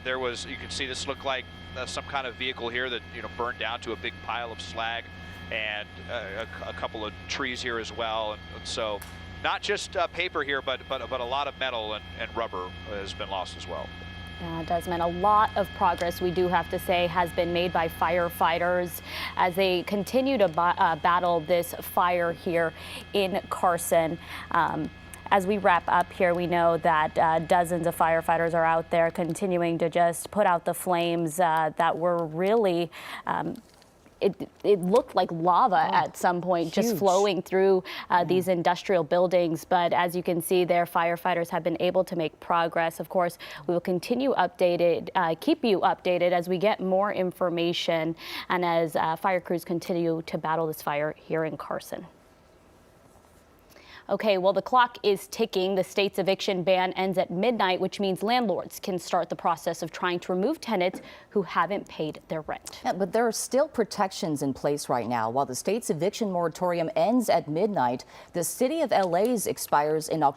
[SPEAKER 1] There was, you can see this looked like some kind of vehicle here that, you know, burned down to a big pile of slag, and a couple of trees here as well. And so not just paper here, but a lot of metal and rubber has been lost as well.
[SPEAKER 4] Desmond, a lot of progress, we do have to say, has been made by firefighters as they continue to battle this fire here in Carson. As we wrap up here, we know that dozens of firefighters are out there continuing to just put out the flames that were really it looked like lava at some point, just flowing through these industrial buildings. But as you can see there, firefighters have been able to make progress. Of course, we will continue keep you updated as we get more information and as fire crews continue to battle this fire here in Carson. Okay, well, the clock is ticking. The state's eviction ban ends at midnight, which means landlords can start the process of trying to remove tenants who haven't paid their rent.
[SPEAKER 6] Yeah, but there are still protections in place right now. While the state's eviction moratorium ends at midnight, the city of LA's expires in October.